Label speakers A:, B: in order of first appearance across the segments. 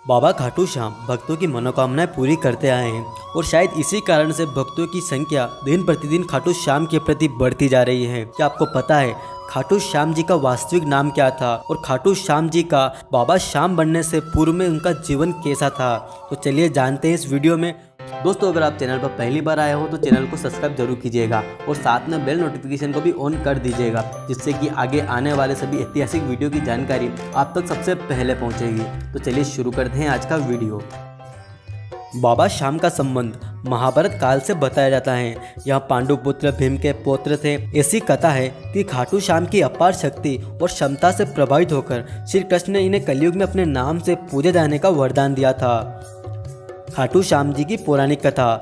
A: बाबा खाटू श्याम भक्तों की मनोकामनाएं पूरी करते आए हैं और शायद इसी कारण से भक्तों की संख्या दिन प्रतिदिन खाटू श्याम के प्रति बढ़ती जा रही है। क्या आपको पता है खाटू श्याम जी का वास्तविक नाम क्या था और खाटू श्याम जी का बाबा श्याम बनने से पूर्व में उनका जीवन कैसा था? तो चलिए जानते हैं इस वीडियो में। दोस्तों, अगर आप चैनल पर पहली बार आए हो तो चैनल को सब्सक्राइब जरूर कीजिएगा और साथ में बेल नोटिफिकेशन को भी ऑन कर दीजिएगा, जिससे कि आगे आने वाले सभी ऐतिहासिक वीडियो की जानकारी आप तक सबसे पहले पहुंचेगी। तो चलिए शुरू करते हैं आज का वीडियो। बाबा श्याम का संबंध महाभारत काल से बताया जाता है। यहाँ पांडु पुत्र भीम के पौत्र थे। ऐसी कथा है कि खाटू श्याम की अपार शक्ति और क्षमता से प्रभावित होकर श्री कृष्ण ने इन्हें कलयुग में अपने नाम से पूजे जाने का वरदान दिया था। खाटू श्याम जी की पौराणिक कथा।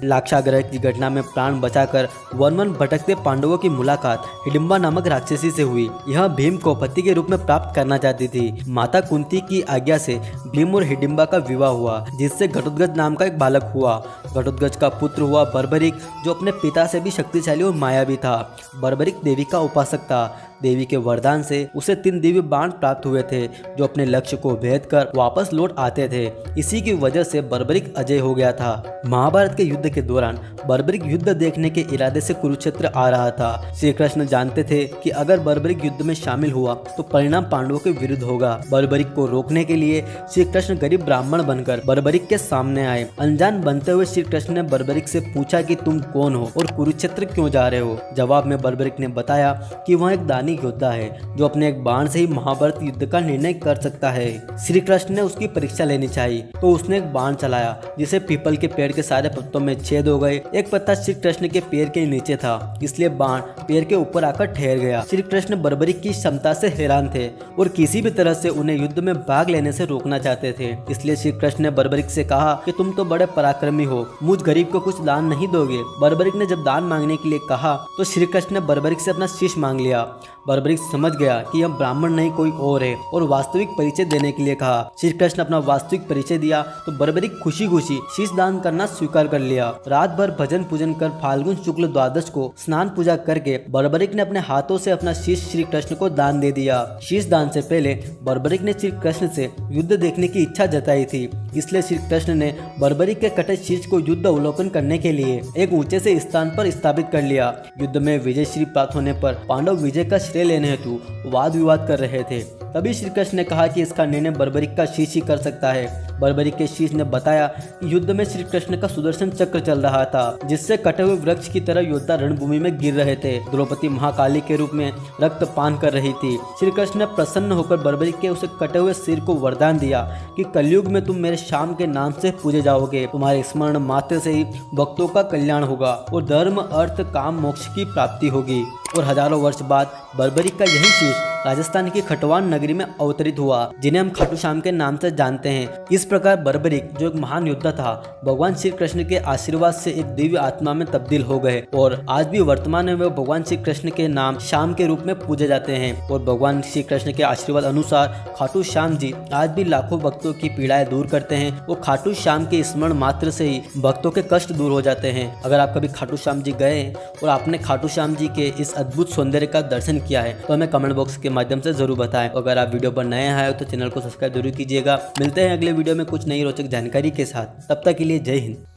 A: लाक्षागृह की घटना में प्राण बचाकर वन वन भटकते पांडवों की मुलाकात हिडिंबा नामक राक्षसी से हुई। यह भीम को पति के रूप में प्राप्त करना चाहती थी। माता कुंती की आज्ञा से भीम और हिडिंबा का विवाह हुआ, जिससे घटोत्कच नाम का एक बालक हुआ। घटोत्कच का पुत्र हुआ बर्बरिक, जो अपने पिता से भी शक्तिशाली और मायावी था। बर्बरिक देवी का उपासक था। देवी के वरदान से उसे 3 दिव्य बाण प्राप्त हुए थे, जो अपने लक्ष्य को भेद कर वापस लौट आते थे। इसी की वजह से बर्बरिक अजय हो गया था। महाभारत के युद्ध के दौरान बर्बरिक युद्ध देखने के इरादे से कुरुक्षेत्र आ रहा था। श्री कृष्ण जानते थे कि अगर बर्बरिक युद्ध में शामिल हुआ तो परिणाम पांडवों के विरुद्ध होगा। बर्बरिक को रोकने के लिए श्री कृष्ण गरीब ब्राह्मण बनकर बर्बरिक के सामने आए। अनजान बनते हुए श्री कृष्ण ने बर्बरिक से पूछा कि तुम कौन हो और कुरुक्षेत्र क्यों जा रहे हो? जवाब में बर्बरिक ने बताया कि वह एक दानी योद्धा है, जो अपने एक बाण से ही महाभारत युद्ध का निर्णय कर सकता है। श्री कृष्ण ने उसकी परीक्षा लेनी चाहिए, तो उसने एक बाण चलाया, जिसे पीपल के पेड़ के सारे पत्तों में छेद हो गए। एक पत्ता श्री कृष्ण के पैर के नीचे था, इसलिए बाण पैर के ऊपर आकर ठहर गया। श्री कृष्ण बर्बरिक की क्षमता से हैरान थे और किसी भी तरह से उन्हें युद्ध में भाग लेने से रोकना चाहते थे। इसलिए श्री कृष्ण ने बर्बरिक से कहा कि तुम तो बड़े पराक्रमी हो, मुझ गरीब को कुछ दान नहीं दोगे? बर्बरिक ने जब दान मांगने के लिए कहा तो श्री कृष्ण ने बर्बरिक से अपना शीश मांग लिया। बर्बरिक समझ गया कि यह ब्राह्मण नहीं कोई और है और वास्तविक परिचय देने के लिए कहा। श्री कृष्ण अपना वास्तविक परिचय दिया तो बर्बरिक खुशी खुशी शीश दान करना स्वीकार कर लिया। रात भर भजन पूजन कर फाल्गुन शुक्ल द्वादश को स्नान पूजा करके बर्बरिक ने अपने हाथों से अपना शीश श्री कृष्ण को दान दे दिया। शीश दान से पहले बर्बरिक ने श्री कृष्ण से युद्ध देखने की इच्छा जताई थी, इसलिए श्री कृष्ण ने बर्बरिक के कटे शीश को युद्ध अवलोकन करने के लिए एक ऊंचे से स्थान पर स्थापित कर लिया। युद्ध में विजय श्री प्राप्त होने पर पांडव विजय का श्रेय लेने हेतु वाद विवाद कर रहे थे। तभी श्री कृष्ण ने कहा कि इसका निर्णय बर्बरिक का शीश ही कर सकता है। बर्बरिक के शीश ने बताया कि युद्ध में श्री कृष्ण का सुदर्शन चक्र चल रहा था, जिससे कटे हुए वृक्ष की तरह योद्धा रणभूमि में गिर रहे थे। द्रौपदी महाकाली के रूप में रक्तपान कर रही थी। श्री कृष्ण ने प्रसन्न होकर बर्बरिक के उसे कटे हुए सिर को वरदान दिया कि कलयुग में तुम मेरे श्याम के नाम से पूजे जाओगे। तुम्हारे स्मरण मात्र से ही भक्तों का कल्याण होगा और धर्म अर्थ काम मोक्ष की प्राप्ति होगी। और हजारों वर्ष बाद बर्बरिक का यही शीश राजस्थान की खटवान नगरी में अवतरित हुआ, जिन्हें हम खाटू श्याम के नाम से जानते हैं। इस प्रकार बर्बरिक, जो एक महान योद्धा था, भगवान श्री कृष्ण के आशीर्वाद से एक दिव्य आत्मा में तब्दील हो गए और आज भी वर्तमान में वे भगवान श्री कृष्ण के नाम श्याम के रूप में पूजे जाते हैं। और भगवान श्री कृष्ण के आशीर्वाद अनुसार खाटू श्याम जी आज भी लाखों भक्तों की पीड़ाएं दूर करते हैं। वो खाटू श्याम के स्मरण मात्र से ही भक्तों के कष्ट दूर हो जाते हैं। अगर आप कभी खाटू श्याम जी गए और आपने खाटू श्याम जी के इस अद्भुत सौंदर्य का दर्शन किया है तो हमें कमेंट बॉक्स के माध्यम से जरूर बताएं। अगर आप वीडियो पर नए आए हो तो चैनल को सब्सक्राइब जरूर कीजिएगा। मिलते हैं अगले वीडियो में कुछ नई रोचक जानकारी के साथ। तब तक के लिए जय हिंद।